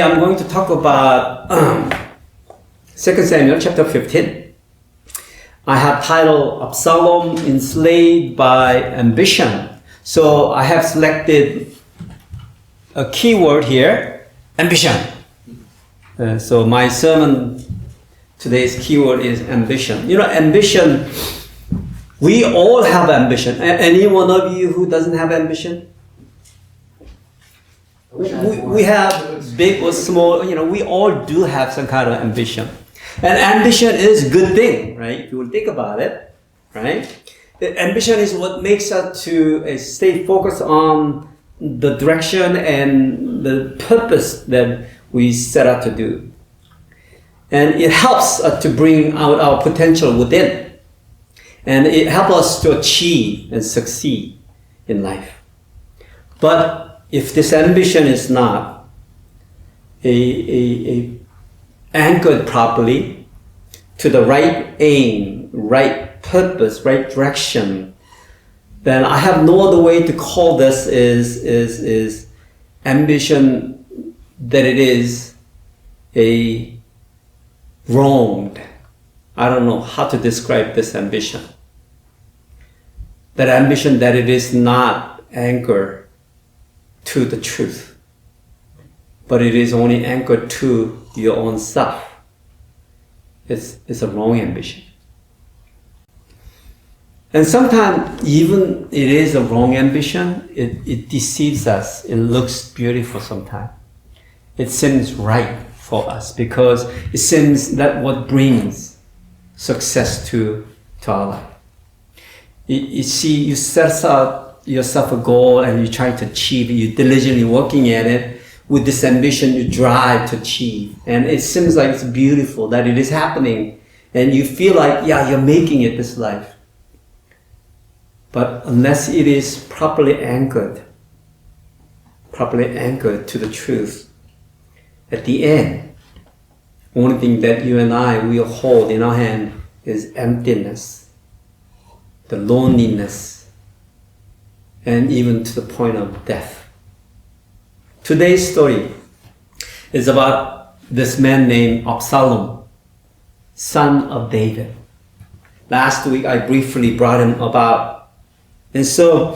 I'm going to talk about 2 Samuel chapter 15. I have titled Absalom Enslaved by Ambition. So I have selected a keyword here, ambition. So my sermon, today's keyword is ambition. You know, ambition, we all have ambition. Any one of you who doesn't have ambition? We have big or small, we all do have some kind of ambition. And ambition is a good thing, right? If you will think about it, right? The ambition is what makes us to stay focused on the direction and the purpose that we set out to do. And it helps us to bring out our potential within. And it helps us to achieve and succeed in life. But if this ambition is not anchored properly to the right aim, right purpose, right direction, then I have no other way to call this is ambition that it is a wronged. I don't know how to describe this ambition. That ambition that it is not anchored to the truth, but it is only anchored to your own self. It's a wrong ambition. And sometimes even it is a wrong ambition, it deceives us. It looks beautiful sometimes. It seems right for us because it seems that what brings success to our life. You see, you set out yourself a goal and you try to achieve it, you're diligently working at it with this ambition, you drive to achieve. And it seems like it's beautiful that it is happening and you feel like, yeah, you're making it this life. But unless it is properly anchored to the truth, at the end, only thing that you and I will hold in our hand is emptiness, the loneliness, and even to the point of death. Today's story is about this man named Absalom, son of David. Last week I briefly brought him about. And so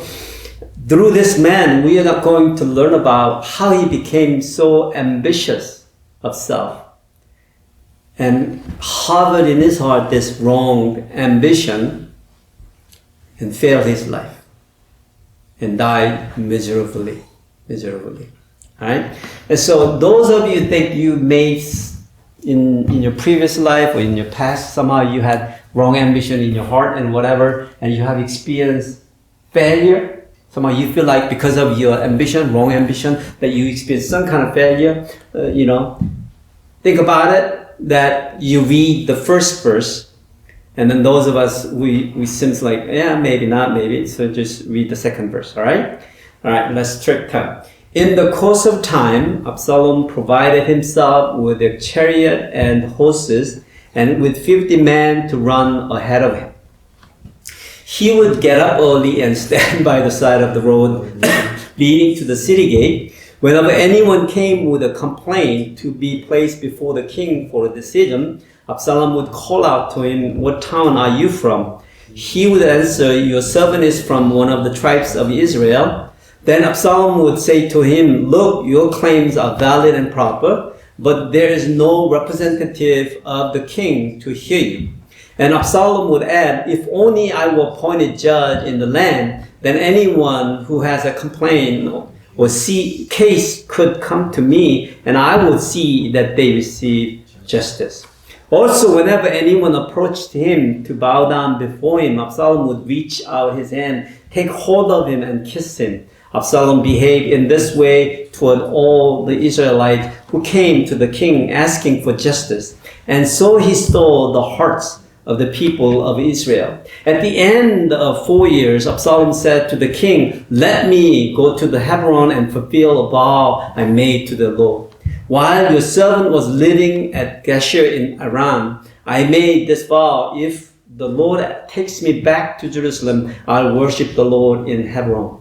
through this man we are not going to learn about how he became so ambitious of self and harbored in his heart this wrong ambition and failed his life and died miserably. Alright? And so those of you think you made in your previous life or in your past, somehow you had wrong ambition in your heart and whatever, and you have experienced failure. Somehow you feel like because of your ambition, wrong ambition, that you experienced some kind of failure. Think about it, that you read the first verse, and then those of us, we seems like, yeah, maybe not, maybe. So just read the second verse, all right? All right, let's turn. In the course of time, Absalom provided himself with a chariot and horses and with 50 men to run ahead of him. He would get up early and stand by the side of the road leading to the city gate. Whenever anyone came with a complaint to be placed before the king for a decision, Absalom would call out to him, "What town are you from?" He would answer, "Your servant is from one of the tribes of Israel." Then Absalom would say to him, "Look, your claims are valid and proper, but there is no representative of the king to hear you." And Absalom would add, "If only I were appointed judge in the land, then anyone who has a complaint or case could come to me, and I would see that they receive justice." Also, whenever anyone approached him to bow down before him, Absalom would reach out his hand, take hold of him, and kiss him. Absalom behaved in this way toward all the Israelites who came to the king asking for justice. And so he stole the hearts of the people of Israel. At the end of 4 years, Absalom said to the king, "Let me go to the Hebron and fulfill a vow I made to the Lord. While your servant was living at Geshur in Aram, I made this vow, if the Lord takes me back to Jerusalem, I'll worship the Lord in Hebron."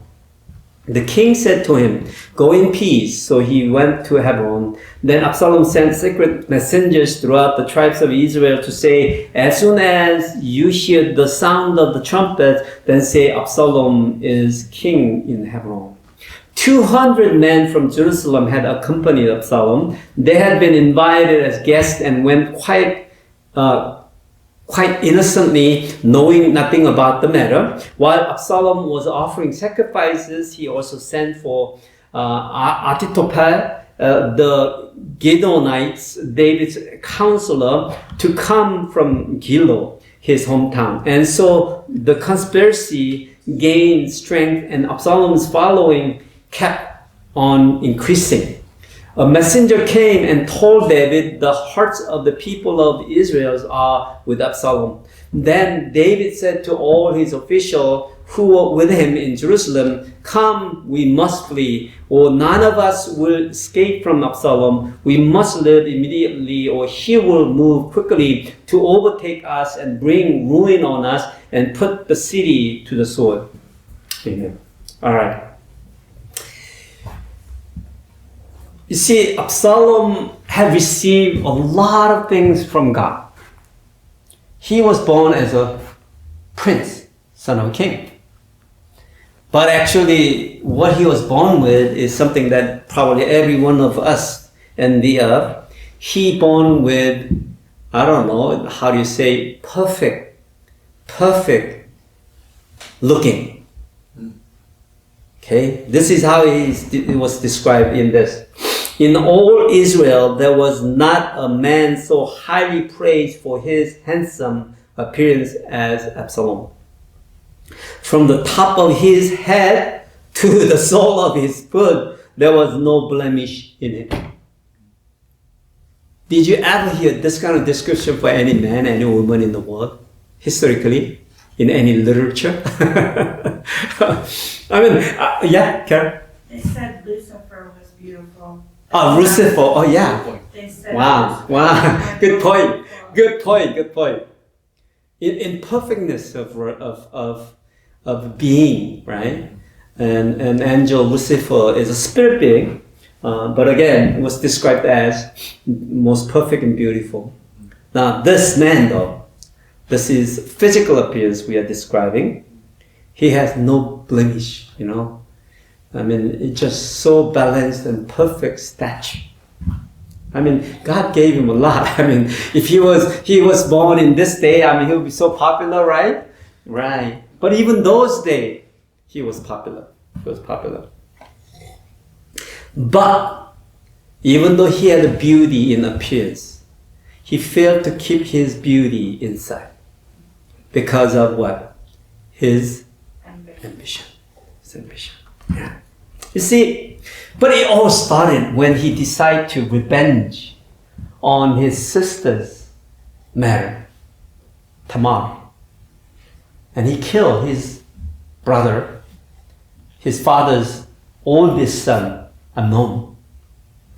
The king said to him, "Go in peace." So he went to Hebron. Then Absalom sent secret messengers throughout the tribes of Israel to say, "As soon as you hear the sound of the trumpet, then say Absalom is king in Hebron." 200 men from Jerusalem had accompanied Absalom. They had been invited as guests and went quite innocently, knowing nothing about the matter. While Absalom was offering sacrifices, he also sent for Ahithophel, the Gideonites, David's counselor, to come from Gilo, his hometown. And so the conspiracy gained strength, and Absalom's following kept on increasing. A messenger came and told David, "The hearts of the people of Israel are with Absalom." Then David said to all his officials who were with him in Jerusalem, "Come, we must flee, or none of us will escape from Absalom. We must live immediately, or he will move quickly to overtake us and bring ruin on us and put the city to the sword." Amen. All right. You see, Absalom had received a lot of things from God. He was born as a prince, son of a king. But actually, what he was born with is something that probably every one of us in the earth, he born with, I don't know, how do you say, perfect looking. Okay, this is how it was described in this. "In all Israel, there was not a man so highly praised for his handsome appearance as Absalom. From the top of his head to the sole of his foot, there was no blemish in him." Did you ever hear this kind of description for any man, any woman in the world, historically, in any literature? I mean, yeah, Karen? They said Lucifer was beautiful. Oh, Lucifer. Oh, yeah. They said Wow. Good point. In perfectness of being, right? And angel Lucifer is a spirit being, but again, it was described as most perfect and beautiful. Now, this man, though, this is physical appearance we are describing. He has no blemish, you know. I mean, it's just so balanced and perfect stature. I mean, God gave him a lot. I mean, if he was born in this day, I mean, he would be so popular, right? Right. But even those days, he was popular. But even though he had a beauty in appearance, he failed to keep his beauty inside. Because of what? His ambition. His ambition. Yeah. You see, but it all started when he decided to revenge on his sister's matter, Tamar. And he killed his brother, his father's oldest son, Amnon.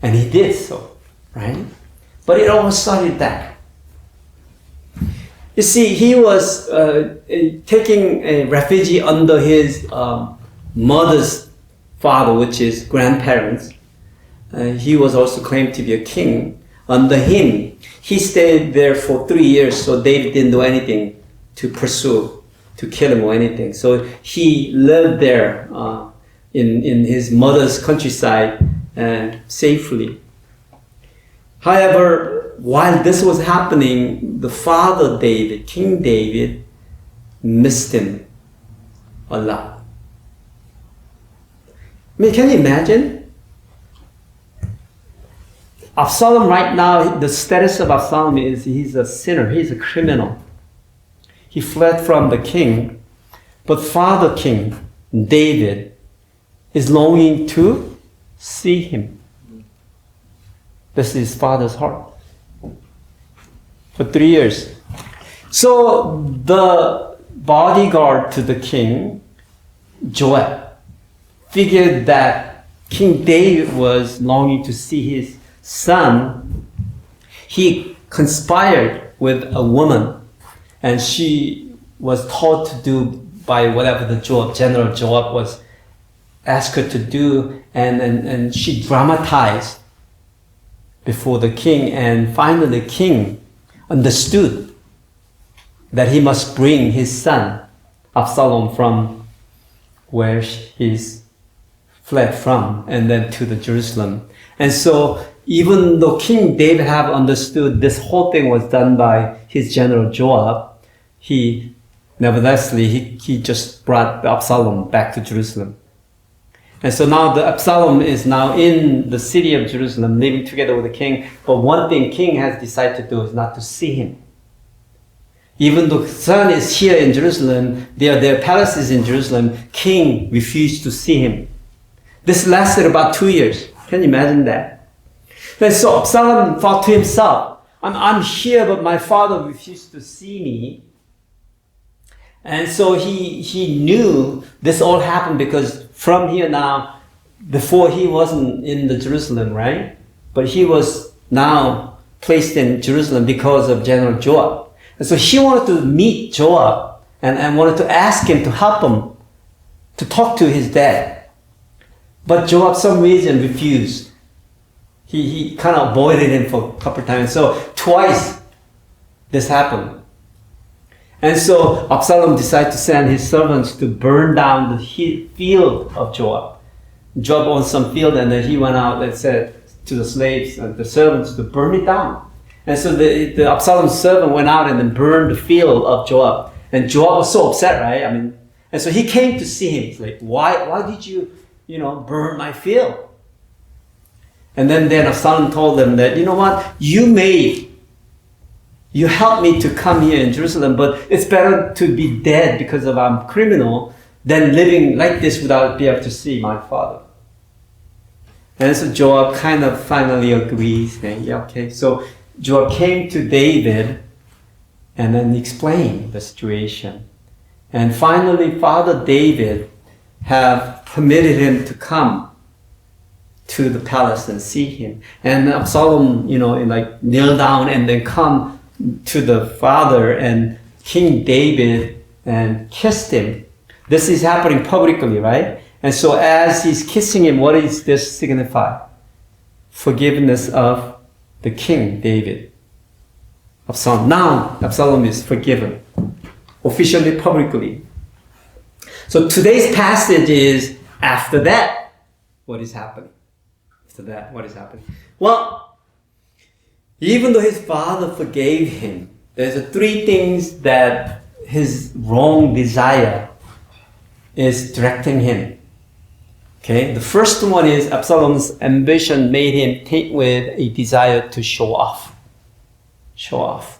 And he did so, right? But it all started that. You see, he was taking a refuge under his mother's father, which is grandparents. He was also claimed to be a king. Under him, he stayed there for 3 years, so David didn't do anything to pursue, to kill him or anything. So he lived there in his mother's countryside safely. However, while this was happening, the father David, King David, missed him a lot. I mean, can you imagine? Absalom right now, the status of Absalom is he's a sinner, he's a criminal. He fled from the king, but Father King David is longing to see him. This is his father's heart. For 3 years. So the bodyguard to the king, Joab, figured that King David was longing to see his son. He conspired with a woman, and she was told to do by whatever the General Joab was asked her to do, and she dramatized before the king, and finally the king understood that he must bring his son Absalom from where he's fled from and then to the Jerusalem. And so even though King David have understood this whole thing was done by his general Joab, he just brought the Absalom back to Jerusalem. And so now the Absalom is now in the city of Jerusalem, living together with the king. But one thing king has decided to do is not to see him. Even though the son is here in Jerusalem, their palaces in Jerusalem, king refused to see him. This lasted about 2 years. Can you imagine that? And so Absalom thought to himself, I'm here, but my father refused to see me. And so he knew this all happened because from here now, before he wasn't in the Jerusalem, right? But he was now placed in Jerusalem because of General Joab. And so he wanted to meet Joab and wanted to ask him to help him to talk to his dad. But Joab, for some reason, refused. He kind of avoided him for a couple of times. So twice this happened. And so Absalom decided to send his servants to burn down the field of Joab. Joab owned some field, and then he went out and said to the slaves and the servants to burn it down. And so the Absalom's servant went out and then burned the field of Joab. And Joab was so upset, right? And so he came to see him. He's like, why did you burn my field? And then Absalom told them that, you know what, you helped me to come here in Jerusalem, but it's better to be dead because I'm a criminal than living like this without being able to see my father. And so Joab kind of finally agrees, saying, yeah, okay. So Joab came to David and then explained the situation. And finally, Father David have permitted him to come to the palace and see him. And Absalom, kneel down and then come to the father and King David and kissed him. This is happening publicly, right? And so as he's kissing him, what does this signify? Forgiveness of the King David. Absalom. Now Absalom is forgiven. Officially, publicly. So today's passage is after that. What is happening? After that, what is happening? Well, even though his father forgave him, there's three things that his wrong desire is directing him. Okay, the first one is Absalom's ambition made him take with a desire to show off. Show off.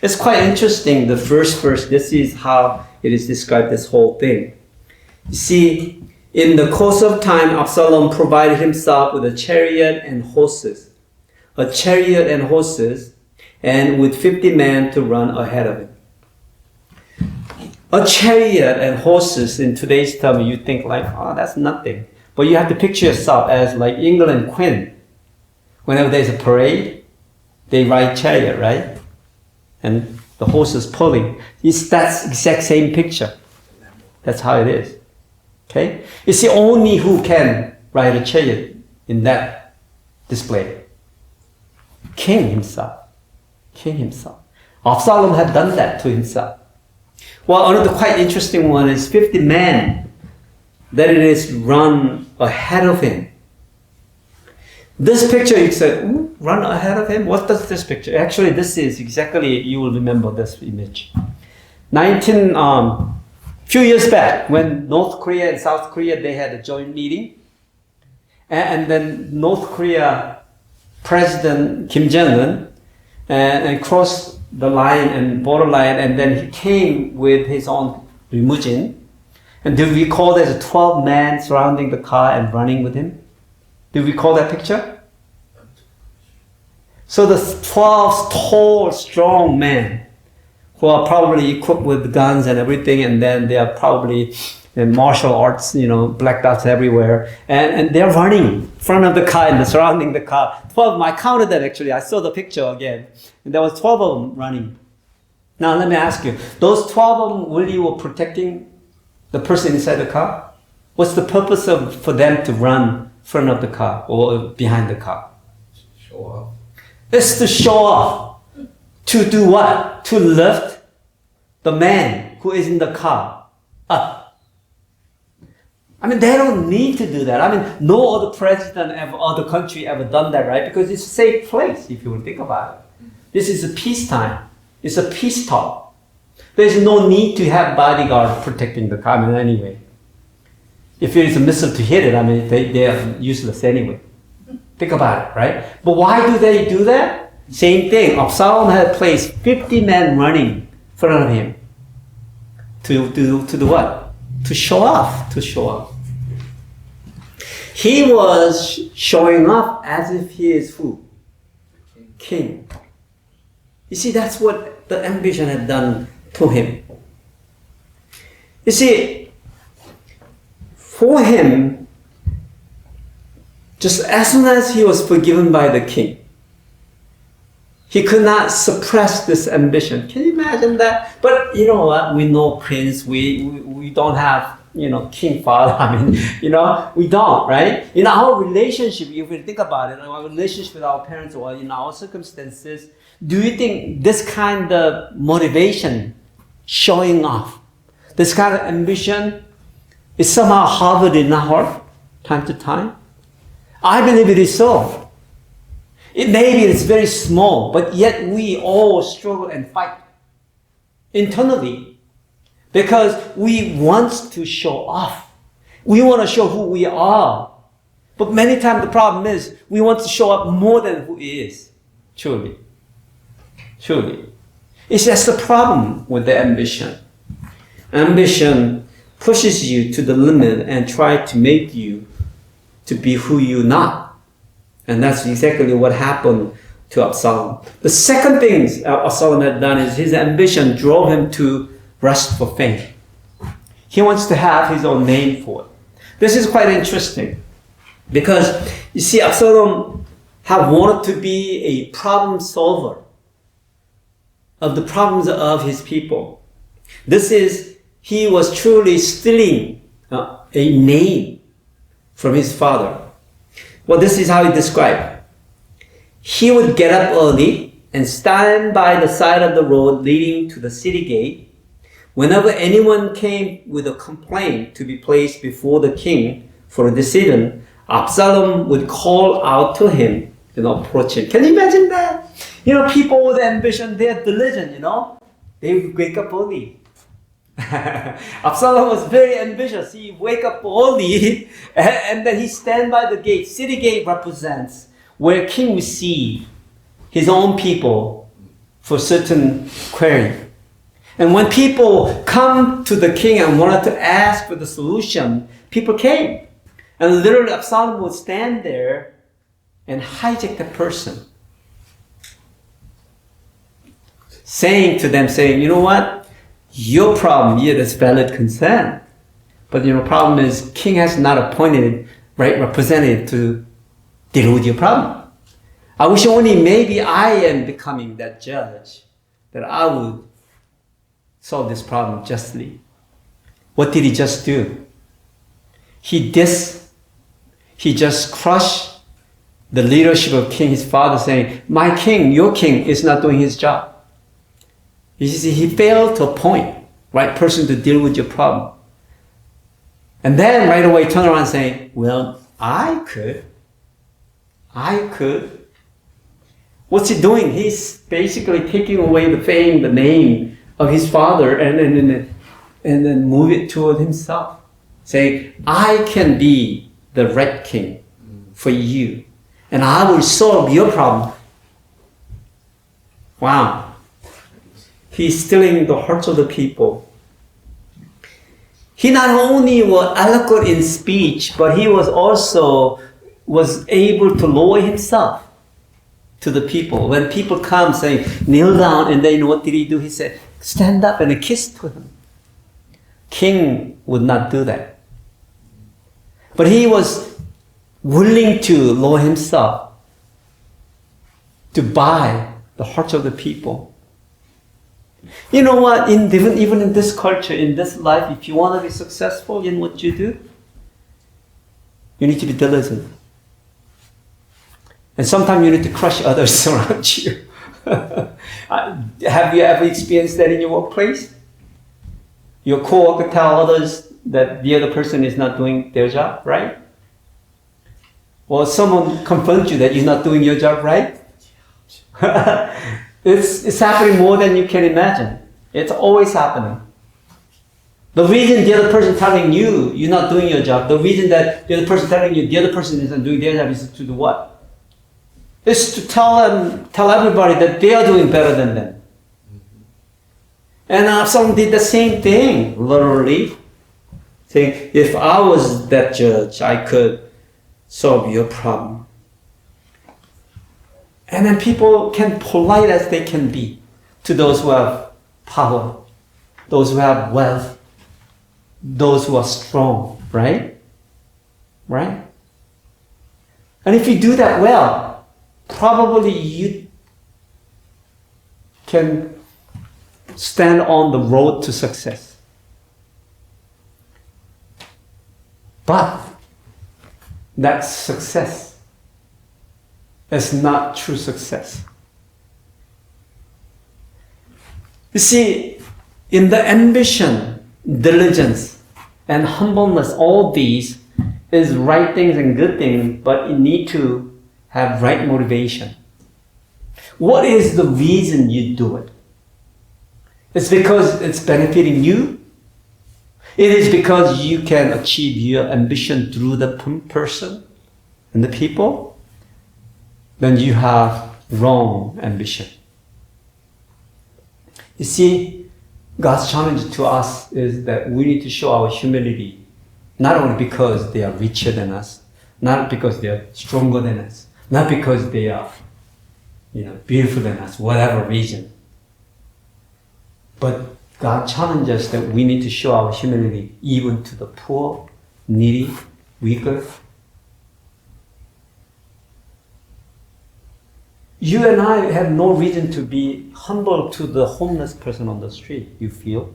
It's quite interesting, the first verse, this is how it is described, this whole thing. You see, in the course of time, Absalom provided himself with a chariot and horses. And with 50 men to run ahead of him. A chariot and horses, in today's term, you think like, oh, that's nothing. But you have to picture yourself as like England Queen. Whenever there's a parade, they ride chariot, right? And the horses pulling. That's exact same picture. That's how it is. Okay? You see, only who can ride a chariot in that display? King himself. Absalom had done that to himself. Well, another quite interesting one is 50 men that it is run ahead of him. This picture, you said, run ahead of him? What does this picture? Actually, this is exactly, you will remember this image. Few years back, when North Korea and South Korea, they had a joint meeting. And then North Korea President Kim Jong-un and crossed the line and borderline, and then he came with his own limousine. And do you recall there's 12 men surrounding the car and running with him? Do you recall that picture? So the 12 tall, strong men who are probably equipped with guns and everything, and then they are probably in martial arts, black belts everywhere, and they're running in front of the car and surrounding the car. 12 of them, I counted that actually, I saw the picture again, and there was 12 of them running. Now let me ask you, those 12 of them really were protecting the person inside the car? What's the purpose for them to run in front of the car or behind the car? Show off. It's to show off. To do what? To lift the man who is in the car up. I mean, they don't need to do that. I mean, no other president ever, other country ever done that, right? Because it's a safe place, if you think about it. This is a peacetime. It's a peace talk. There's no need to have bodyguard protecting the car. I mean, anyway. If it is a missile to hit it, I mean, they are useless anyway. Think about it, right? But why do they do that? Same thing. Absalom had placed 50 men running in front of him. To do what? To show off. To show off. He was showing off as if he is who? King. You see, that's what the ambition had done to him. You see, for him, just as soon as he was forgiven by the king, he could not suppress this ambition. Can you imagine that? But you know what? We know prince. We don't have, king father. I mean, we don't, right? In our relationship, if we think about it, our relationship with our parents or in our circumstances, do you think this kind of motivation, showing off, this kind of ambition is somehow harbored in our heart time to time? I believe it is so. Maybe it's very small, but yet we all struggle and fight internally because we want to show off. We want to show who we are. But many times the problem is we want to show up more than who is. Truly. It's just a problem with the ambition. Ambition pushes you to the limit and tries to make you to be who you're not. And that's exactly what happened to Absalom. The second thing Absalom had done is his ambition drove him to lust for fame. He wants to have his own name for it. This is quite interesting because you see, Absalom had wanted to be a problem solver of the problems of his people. He was truly stealing a name from his father. Well, this is how he described. He would get up early and stand by the side of the road leading to the city gate. Whenever anyone came with a complaint to be placed before the king for a decision, Absalom would call out to him and approach him. Can you imagine that? People with ambition, they're diligent, They would wake up early. Absalom was very ambitious. He wake up early and then he stand by the gate. City gate represents where king receive his own people for certain query. And when people come to the king and wanted to ask for the solution, people came. And literally Absalom would stand there and hijack the person. Saying to them, you know what? Your problem, there's valid concern. But problem is, king has not appointed right representative to deal with your problem. I wish only maybe I am becoming that judge, that I would solve this problem justly. What did he just do? He just crushed the leadership of king, his father, saying, my king, your king is not doing his job. You see, he failed to appoint right person to deal with your problem. And then right away turn around saying, well, I could. What's he doing? He's basically taking away the fame, the name of his father and then move it toward himself. Saying, I can be the right king for you. And I will solve your problem. Wow. He's stealing the hearts of the people. He not only was eloquent in speech, but he was also able to lower himself to the people. When people come saying, kneel down, and then what did he do? He said, stand up and kiss to him. King would not do that. But he was willing to lower himself to buy the hearts of the people. You know what? Even in this culture, in this life, if you want to be successful in what you do, You need to be diligent. And sometimes you need to crush others around you. Have you ever experienced that in your workplace? Your coworker tell others that the other person is not doing their job right? Or someone confronts you that you're not doing your job right? It's happening more than you can imagine. It's always happening. The reason the other person telling you you're not doing your job, the reason that the other person telling you the other person isn't doing their job is to do what? It's to tell everybody that they are doing better than them. And someone did the same thing, literally. Saying, if I was that judge, I could solve your problem. And then people can polite as they can be to those who have power, those who have wealth, those who are strong, right? Right? And if you do that well, probably you can stand on the road to success. But that success is not true success. You see, in the ambition, diligence, and humbleness, all these is right things and good things, but you need to have right motivation. What is the reason you do it? It's because it's benefiting you. It is because you can achieve your ambition through the person and the people. Then you have wrong ambition. You see, God's challenge to us is that we need to show our humility, not only because they are richer than us, not because they are stronger than us, not because they are, beautiful than us, whatever reason. But God challenges us that we need to show our humility even to the poor, needy, weaker. You and I have no reason to be humble to the homeless person on the street, you feel.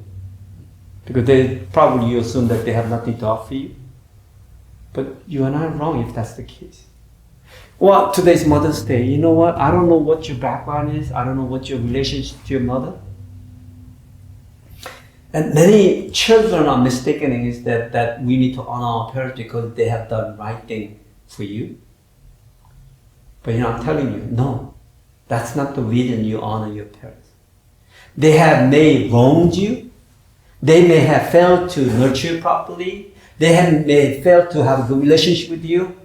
Because you assume that they have nothing to offer you. But you and I are wrong if that's the case. Well, today's Mother's Day, you know what? I don't know what your background is. I don't know what your relationship to your mother. And many children are mistaken is that we need to honor our parents because they have done right thing for you. But I'm telling you, no. That's not the reason you honor your parents. They may wronged you. They may have failed to nurture you properly. They may fail to have a good relationship with you.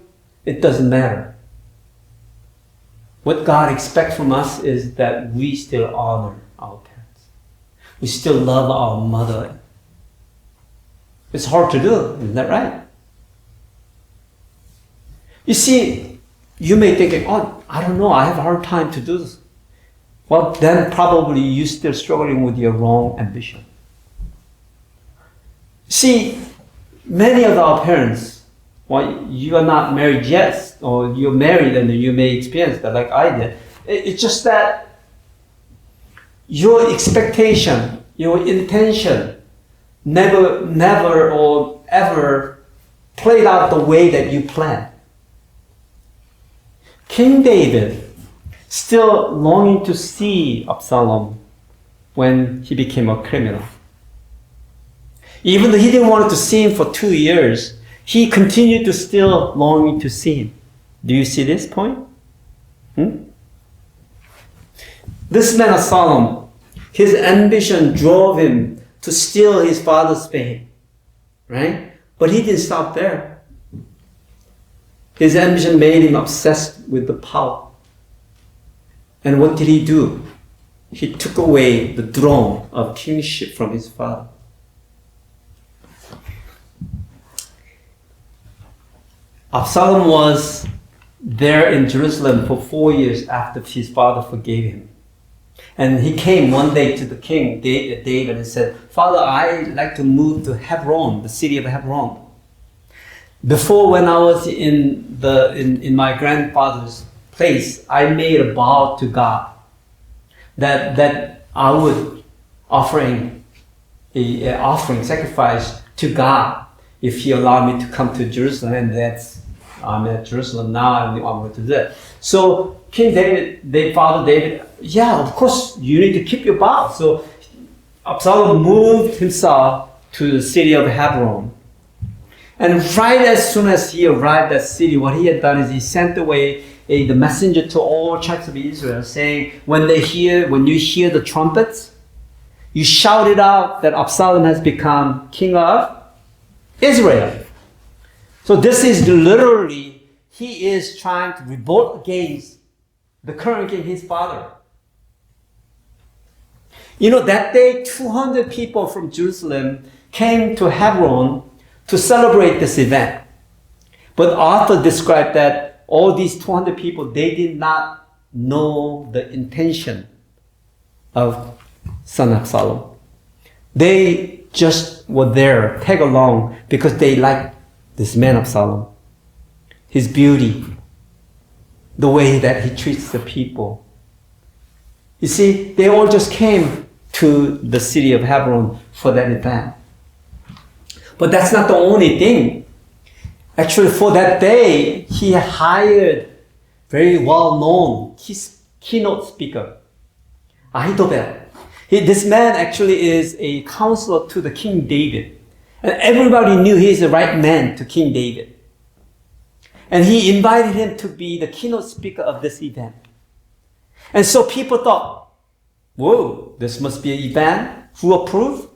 It doesn't matter. What God expects from us is that we still honor our parents. We still love our mother. It's hard to do, isn't that right? You see, you may think, I don't know, I have a hard time to do this. Well, then probably you're still struggling with your wrong ambition. See, many of our parents, you are not married yet, or you're married and you may experience that like I did. It's just that your expectation, your intention never or ever played out the way that you planned. King David still longing to see Absalom when he became a criminal. Even though he didn't want to see him for 2 years, he continued to still longing to see him. Do you see this point? This man Absalom, his ambition drove him to steal his father's fame, right? But he didn't stop there. His ambition made him obsessed with the power. And what did he do? He took away the throne of kingship from his father. Absalom was there in Jerusalem for 4 years after his father forgave him. And he came one day to the king, David, and said, Father, I'd like to move to Hebron, the city of Hebron. Before, when I was in my grandfather's place, I made a vow to God that I would offering sacrifice to God if He allowed me to come to Jerusalem, and that's I'm at Jerusalem now and I'm going to do that. So King David, Father David, yeah, of course you need to keep your vow. So Absalom moved himself to the city of Hebron. And right as soon as he arrived at the city, what he had done is he sent away the messenger to all tribes of Israel, saying, when you hear the trumpets, you shout it out that Absalom has become king of Israel. So this is literally, he is trying to revolt against the current king, his father. You know, that day 200 people from Jerusalem came to Hebron to celebrate this event. But Arthur described that all these 200 people, they did not know the intention of son Absalom. They just were there, tag along, because they liked this man Absalom, his beauty, the way that he treats the people. You see, they all just came to the city of Hebron for that event. But that's not the only thing. Actually, for that day, he hired very well-known keynote speaker, Ahithophel. This man actually is a counselor to the King David. And everybody knew he is the right man to King David. And he invited him to be the keynote speaker of this event. And so people thought, whoa, this must be an event. Who approved?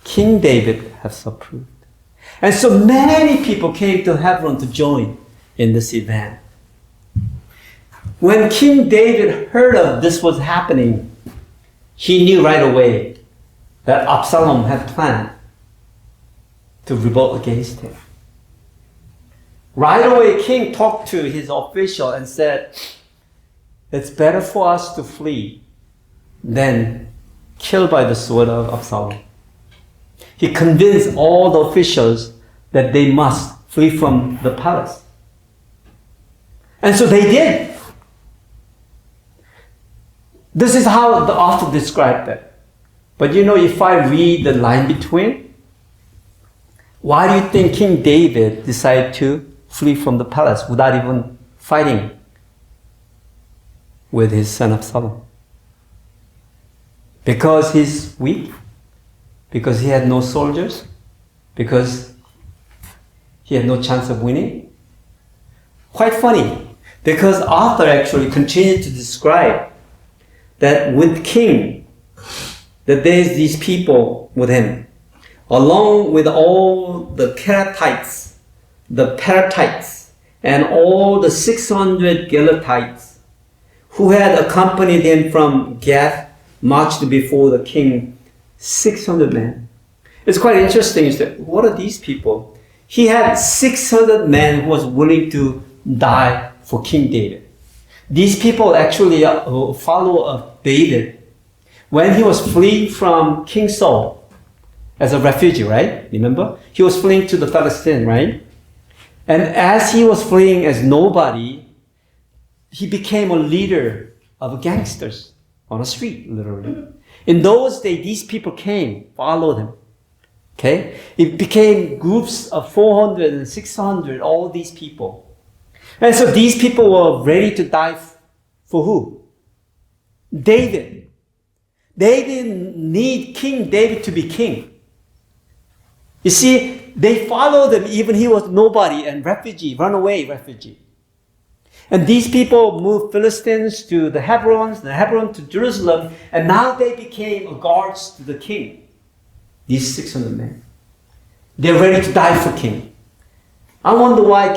King David has approved. And so many people came to Hebron to join in this event. When King David heard of this was happening, he knew right away that Absalom had planned to revolt against him. Right away, king talked to his official and said, it's better for us to flee than killed by the sword of Absalom. He convinced all the officials that they must flee from the palace. And so they did. This is how the author described it. But you know, if I read the line between, why do you think King David decided to flee from the palace without even fighting with his son Absalom? Because he's weak? Because he had no soldiers? Because he had no chance of winning? Quite funny, because Arthur actually continued to describe that with king, that there's these people with him, along with all the Keratites, the Perathites, and all the 600 Galatites who had accompanied him from Gath, marched before the king, 600 men. It's quite interesting. Is that what are these people? He had 600 men who was willing to die for King David. These people actually follow of David. When he was fleeing from King Saul as a refugee, right? Remember? He was fleeing to the Palestine, right? And as he was fleeing as nobody, he became a leader of gangsters on a street, literally. In those days, these people came, followed him. Okay? It became groups of 400 and 600, all these people. And so these people were ready to die for who? David. They didn't need King David to be king. You see, they followed him even he was nobody and refugee, runaway refugee. And these people moved Philistines to the Hebron to Jerusalem, and now they became guards to the king. These 600 men. They're ready to die for king. I wonder why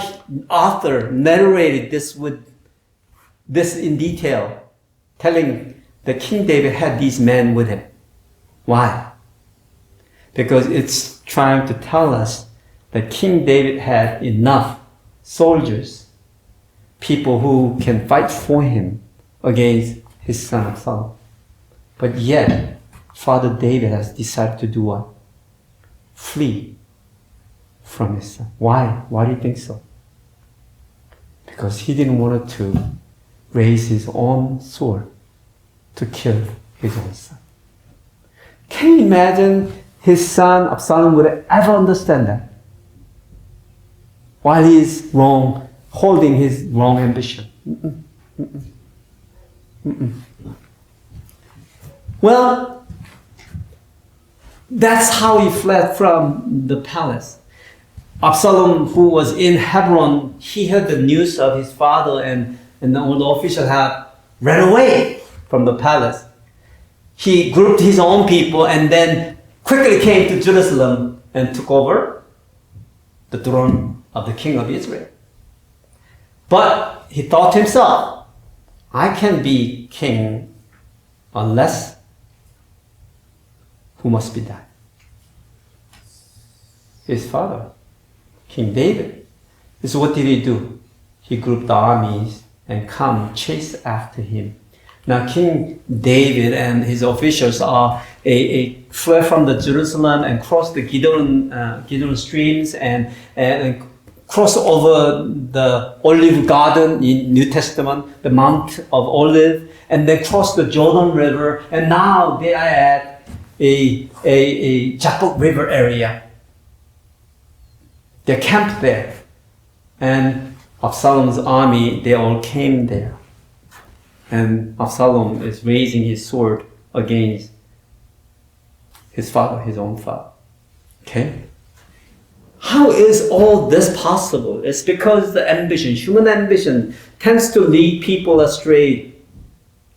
Arthur narrated this in detail, telling that King David had these men with him. Why? Because it's trying to tell us that King David had enough soldiers, people who can fight for him against his son Absalom. But yet, Father David has decided to do what? Flee from his son. Why? Why do you think so? Because he didn't want to raise his own sword to kill his own son. Can you imagine his son Absalom would ever understand that? while he is wrong, holding his wrong ambition. Well, that's how he fled from the palace. Absalom, who was in Hebron, he heard the news of his father, and all the officials had ran away from the palace. He grouped his own people and then quickly came to Jerusalem and took over the throne of the king of Israel. But he thought to himself, I can be king unless who must be that? His father, King David. So what did he do? He grouped the armies and come chase after him. Now King David and his officials are fled from the Jerusalem and crossed the Gidon streams and crossed over the Olive Garden in New Testament, the Mount of Olive, and then crossed the Jordan River, and now they are at a Jabbok River area. They're camped there, and Absalom's army, they all came there. And Absalom is raising his sword against his father, his own father. Okay? How is all this possible? It's because the ambition, human ambition, tends to lead people astray.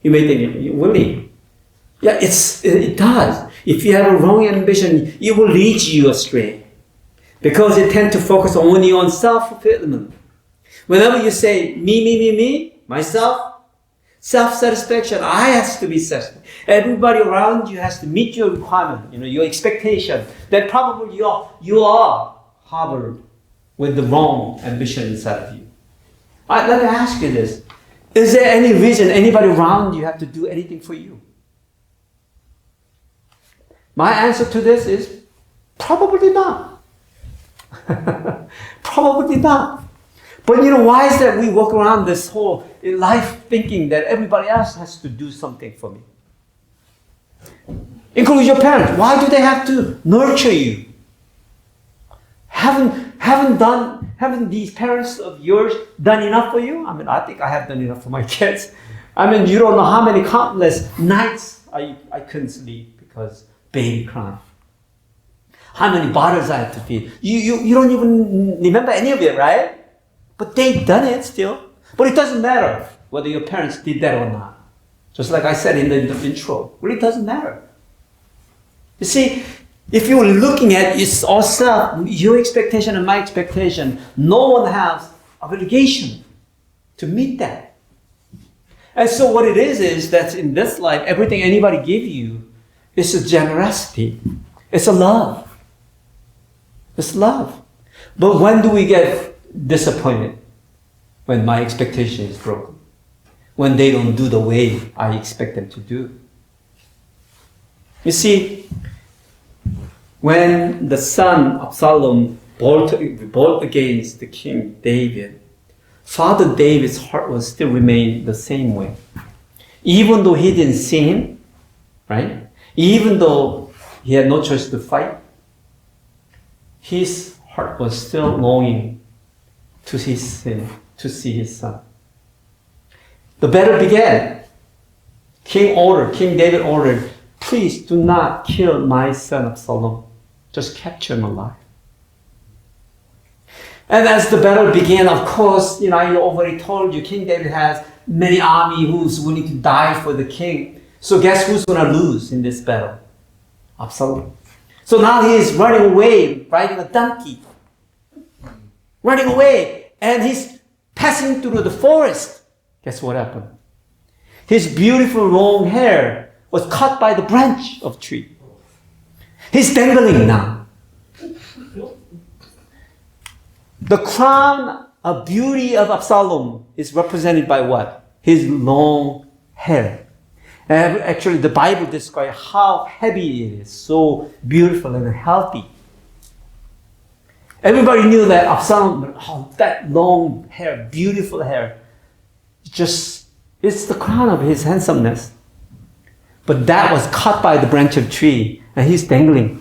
You may think, really? Yeah, it does. If you have a wrong ambition, it will lead you astray. Because it tends to focus only on self-fulfillment. Whenever you say, me, myself, self-satisfaction, I has to be satisfied. Everybody around you has to meet your requirement, your expectation. That probably you are harbored with the wrong ambition inside of you. Let me ask you this. Is there any reason anybody around you have to do anything for you? My answer to this is probably not. Probably not. But why is that we walk around this whole life thinking that everybody else has to do something for me? Including your parents. Why do they have to nurture you? Haven't these parents of yours done enough for you? I think I have done enough for my kids. You don't know how many countless nights I couldn't sleep because baby crying. How many bottles I had to feed. You don't even remember any of it, right? But they've done it still. But it doesn't matter whether your parents did that or not. Just like I said in the intro. Really doesn't matter. You see, if you're looking at it's also your expectation and my expectation, no one has obligation to meet that. And so what it is that in this life, everything anybody give you is a generosity. It's a love. It's love. But when do we get disappointed? When my expectation is broken. When they don't do the way I expect them to do. You see, when the son of Absalom revolted against the king David, Father David's heart will still remain the same way. Even though he didn't see him, right? Even though he had no choice to fight, his heart was still longing to see his son. The battle began. King David ordered, please do not kill my son Absalom. Just capture him alive. And as the battle began, of course, I already told you, King David has many army who's willing to die for the king. So guess who's going to lose in this battle? Absalom. So now he is running away, riding a donkey. Running away. And he's passing through the forest. Guess what happened? His beautiful long hair was cut by the branch of tree. He's dangling now. The crown of beauty of Absalom is represented by what? His long hair. And actually, the Bible describes how heavy it is, so beautiful and healthy. Everybody knew that Absalom, that long hair, beautiful hair, it's the crown of his handsomeness. But that was cut by the branch of tree, and he's dangling.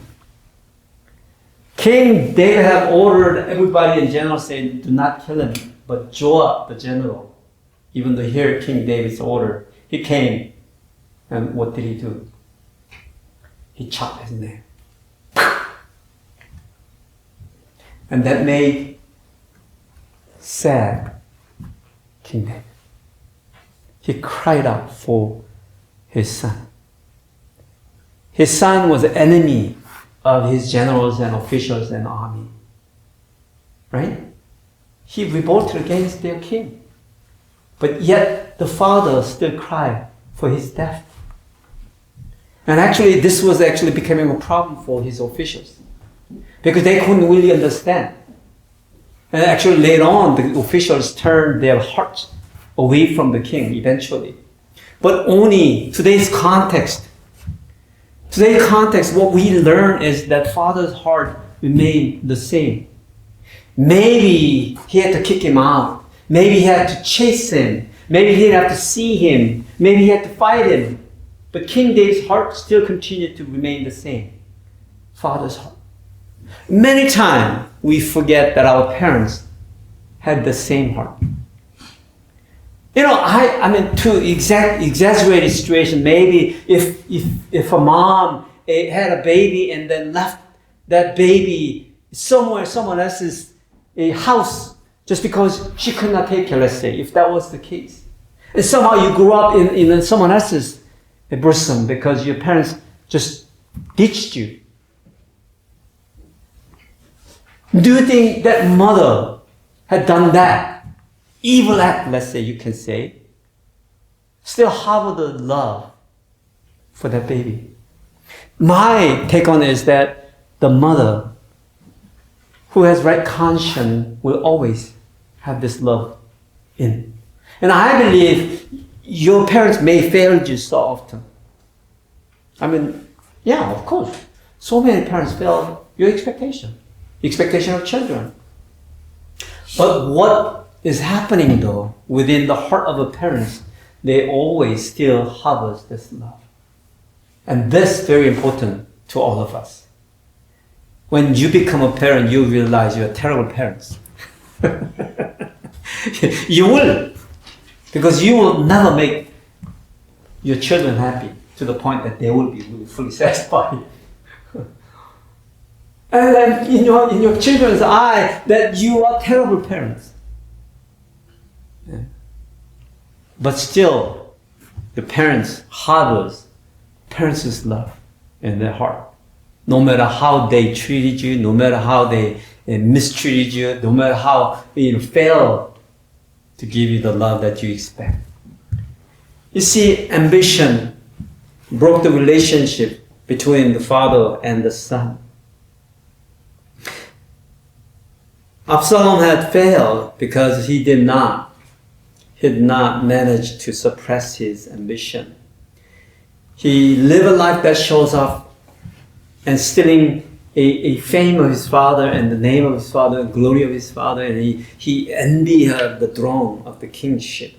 King David had ordered everybody in general saying, do not kill him, but Joab, the general, even though here King David's order, he came, and what did he do? He chopped his neck. And that made sad King David. He cried out for his son. His son was an enemy of his generals and officials and army. Right? He revolted against their king. But yet the father still cried for his death. And actually this was actually becoming a problem for his officials. Because they couldn't really understand. And actually later on the officials turned their hearts away from the king eventually. But only today's context, what we learn is that father's heart remained the same. Maybe he had to kick him out. Maybe he had to chase him. Maybe he had to see him. Maybe he had to fight him. But King David's heart still continued to remain the same. Father's heart. Many times we forget that our parents had the same heart. You know, I mean, to exaggerate the situation, maybe if a mom had a baby and then left that baby somewhere, someone else's house, just because she could not take care, let's say, if that was the case. And somehow you grew up in someone else's bosom because your parents just ditched you. Do you think that mother had done that evil act, let's say, you can say, still harbor the love for that baby? My take on it is that the mother who has right conscience will always have this love in. And I believe your parents may fail you so often. I mean, yeah, of course. So many parents fail your expectation of children. But what is happening though, within the heart of the parents, they always still harbors this love. And this is very important to all of us. When you become a parent, you realize you're terrible parents. You will. Because you will never make your children happy to the point that they will be really fully satisfied. And then in your children's eye, that you are terrible parents. Yeah. But still, the parents harbors parents' love in their heart. No matter how they treated you, no matter how they mistreated you, no matter how failed to give you the love that you expect. You see, ambition broke the relationship between the father and the son. Absalom had failed because he did not manage to suppress his ambition. He lived a life that shows off and stealing a fame of his father and the name of his father and glory of his father, and he envied the throne of the kingship.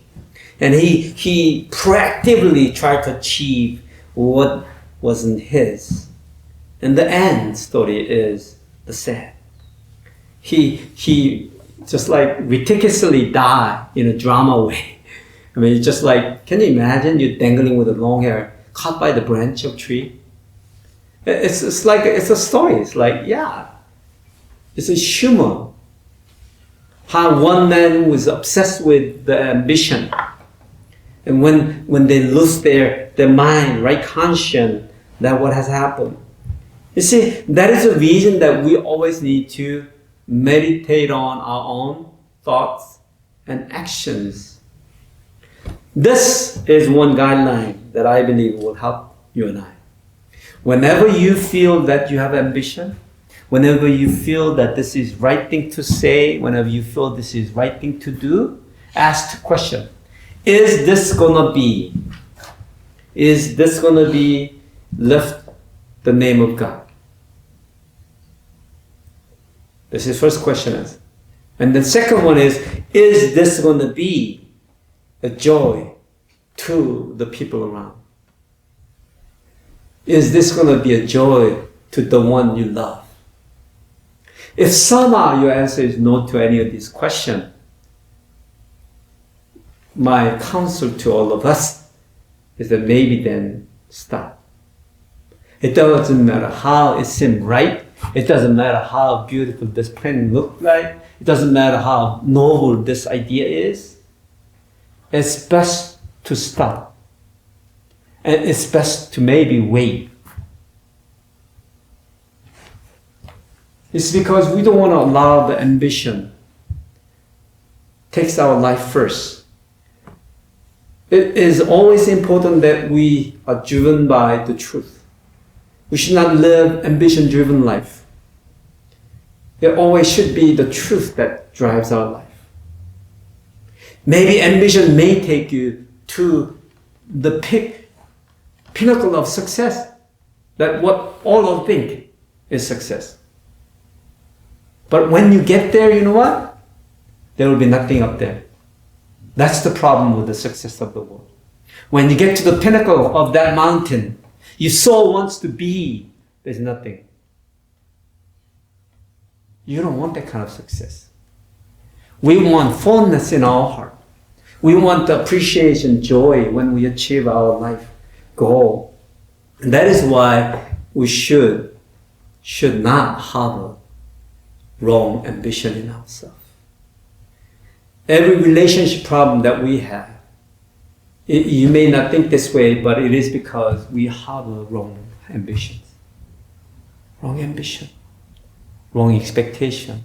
And he proactively tried to achieve what wasn't his. And the end story is the sad. He just like ridiculously died in a drama way. I mean, it's just like, can you imagine you dangling with a long hair, caught by the branch of tree? It's like, it's a story. It's like, yeah, it's a humor. How one man was obsessed with the ambition. And when they lose their mind, right conscience, that what has happened. You see, that is the reason that we always need to meditate on our own thoughts and actions. This is one guideline that I believe will help you and I. Whenever you feel that you have ambition, whenever you feel that this is right thing to say, whenever you feel this is right thing to do, ask the question, is this gonna be lift the name of God? This is first question is. And the second one is this going to be a joy to the people around? Is this going to be a joy to the one you love? If somehow your answer is no to any of these questions, my counsel to all of us is that maybe then stop. It doesn't matter how it seems right. It doesn't matter how beautiful this plan looks like. It doesn't matter how noble this idea is. It's best to stop. And it's best to maybe wait. It's because we don't want to allow the ambition takes our life first. It is always important that we are driven by the truth. We should not live ambition-driven life. It always should be the truth that drives our life. Maybe ambition may take you to the pinnacle of success, that what all of think is success. But when you get there, you know what? There will be nothing up there. That's the problem with the success of the world. When you get to the pinnacle of that mountain, your soul wants to be, there's nothing. You don't want that kind of success. We want fullness in our heart. We want the appreciation, joy when we achieve our life goal. And that is why we should not harbor wrong ambition in ourselves. Every relationship problem that we have, you may not think this way, but it is because we harbor wrong ambitions. Wrong ambition. Wrong expectation.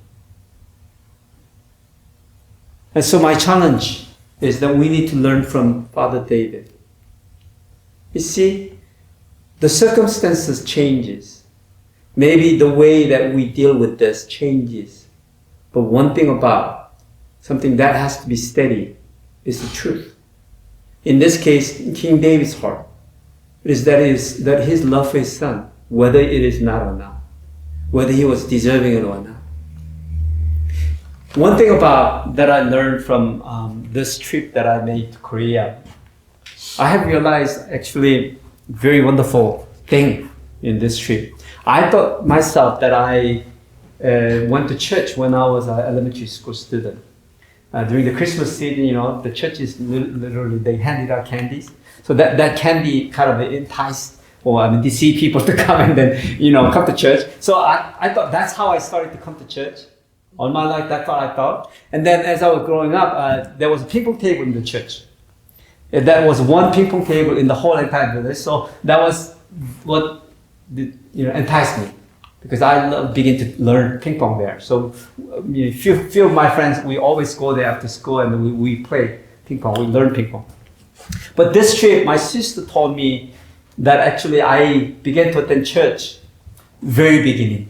And so my challenge is that we need to learn from Father David. You see, the circumstances changes. Maybe the way that we deal with this changes. But one thing about something that has to be steady is the truth. In this case, King David's heart is that his love for his son, whether it is not or not, whether he was deserving it or not. One thing about that I learned from this trip that I made to Korea, I have realized actually very wonderful thing in this trip. I thought myself that I went to church when I was an elementary school student. During the Christmas season, the churches literally, they handed out candies. So that candy kind of enticed or deceived people to come and then, come to church. So I thought that's how I started to come to church. All my life, that's what I thought. And then as I was growing up, there was a ping pong table in the church. That was one ping pong table in the whole entire village. So that was what enticed me. Because I begin to learn ping pong there. So few of my friends, we always go there after school and we play ping pong, we learn ping pong. But this trip, my sister told me that actually I began to attend church very beginning.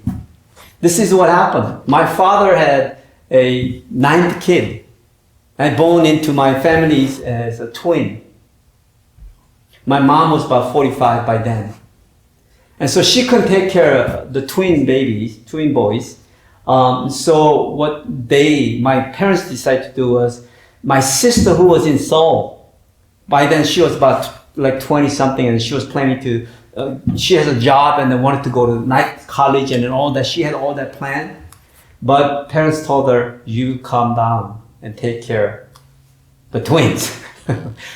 This is what happened. My father had a 9th kid. I born into my family as a twin. My mom was about 45 by then. And so she couldn't take care of the twin boys. So what my parents decided to do was, my sister who was in Seoul, by then she was about like 20 something and she was planning to, she has a job and then wanted to go to night college and all that. She had all that planned. But parents told her, you come down and take care of the twins.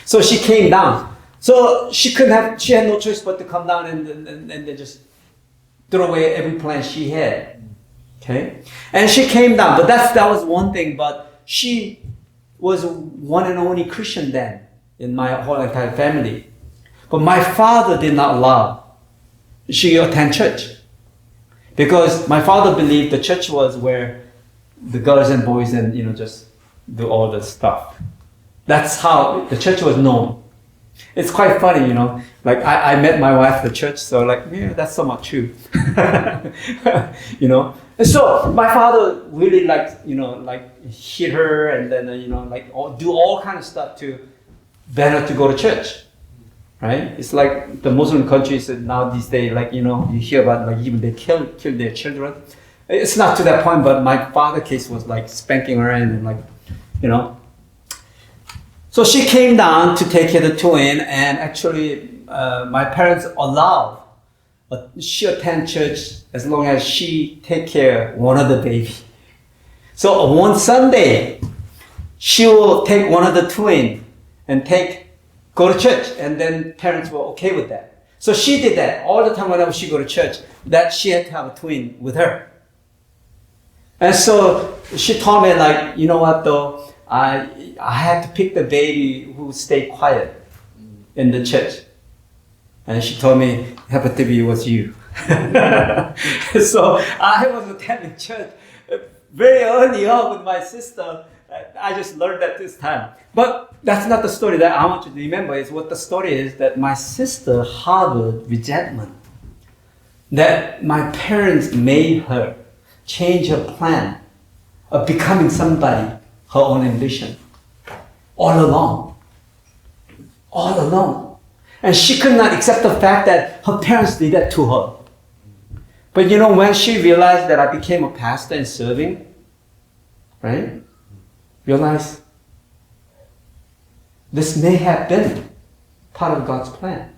So she came down. So she had no choice but to come down and then just throw away every plan she had. Okay? And she came down, but that was one thing, but she was one and only Christian then in my whole entire family. But my father did not allow she attend church. Because my father believed the church was where the girls and boys and just do all the stuff. That's how the church was known. It's quite funny, like I met my wife at the church, so that's somewhat true. And so my father really hit her and then, do all kind of stuff to ban her to go to church, right? It's like the Muslim countries now these days, you hear about even they kill their children. It's not to that point, but my father's case was spanking her and So she came down to take care of the twin, and actually my parents allowed she attend church as long as she take care one of the baby. So one Sunday, she will take one of the twin and go to church, and then parents were okay with that. So she did that all the time whenever she go to church, that she had to have a twin with her. And so she told me, like, you know what though, I had to pick the baby who stayed quiet in the church. And she told me, it happened to be it was you. So I was attending church very early on with my sister. I just learned that this time. But that's not the story that I want you to remember. Is what the story is, that my sister harbored resentment. That my parents made her change her plan of becoming somebody, her own ambition. All along. All along. And she could not accept the fact that her parents did that to her. But you know, when she realized that I became a pastor and serving, right? Realize this may have been part of God's plan.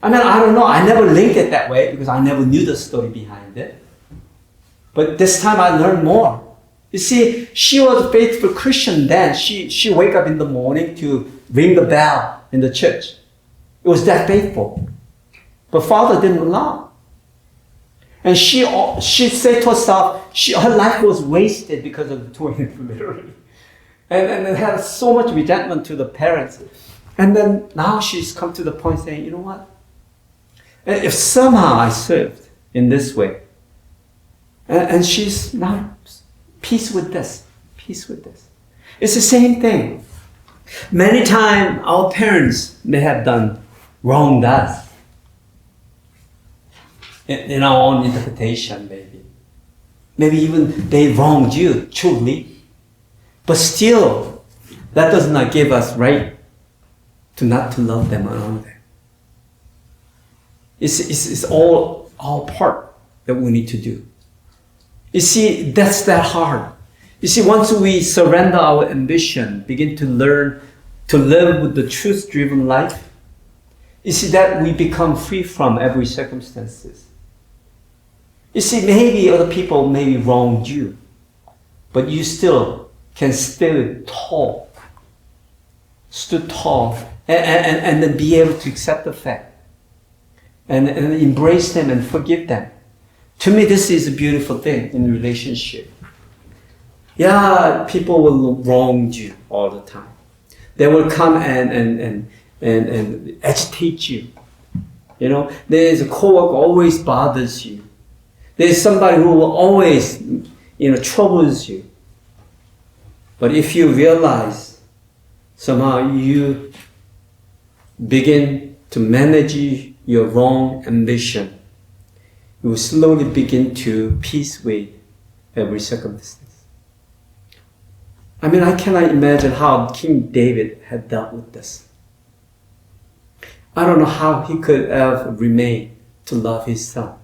I mean, I don't know. I never linked it that way because I never knew the story behind it. But this time I learned more. You see, she was a faithful Christian then. She wake up in the morning to ring the bell in the church. It was that faithful. But Father didn't allow. And she said to herself, her life was wasted because of the twins, literally. And had so much resentment to the parents. And then now she's come to the point saying, you know what? If somehow I served in this way, and she's now peace with this, peace with this. It's the same thing. Many times our parents may have done wrong to us. In our own interpretation, maybe. Maybe even they wronged you, truly. But still, that does not give us right to not to love them and honor them. It's all our part that we need to do. You see, that's that hard. You see, once we surrender our ambition, begin to learn to live with the truth-driven life, you see that we become free from every circumstances. You see, maybe other people maybe wronged you, but you still can stand tall, and then be able to accept the fact, and embrace them and forgive them. To me, this is a beautiful thing in relationship. Yeah, people will wrong you all the time. They will come and agitate you. You know, there's a coworker always bothers you. There's somebody who will always, troubles you. But if you realize somehow you begin to manage your wrong ambition, you will slowly begin to peace with every circumstance. I mean, I cannot imagine how King David had dealt with this. I don't know how he could have remained to love his son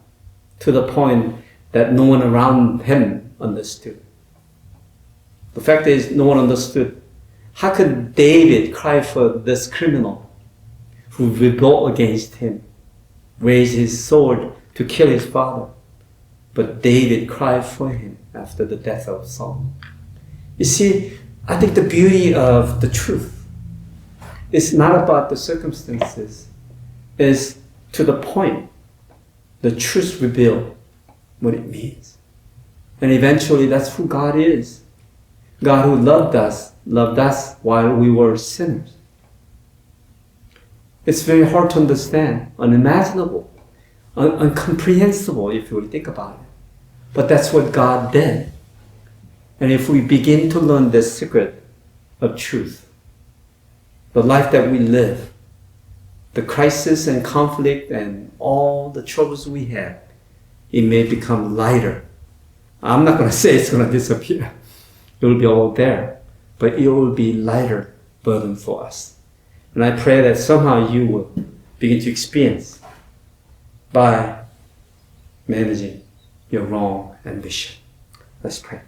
to the point that no one around him understood. The fact is, no one understood. How could David cry for this criminal who rebelled against him, raise his sword to kill his father? But David cried for him after the death of Saul. You see, I think the beauty of the truth is not about the circumstances, it's to the point. The truth reveals what it means. And eventually that's who God is. God who loved us while we were sinners. It's very hard to understand, unimaginable, incomprehensible if you really think about it. But that's what God did. And if we begin to learn the secret of truth, the life that we live, the crisis and conflict and all the troubles we have, it may become lighter. I'm not going to say it's going to disappear. It will be all there. But it will be lighter burden for us. And I pray that somehow you will begin to experience by managing your wrong ambition. Let's pray.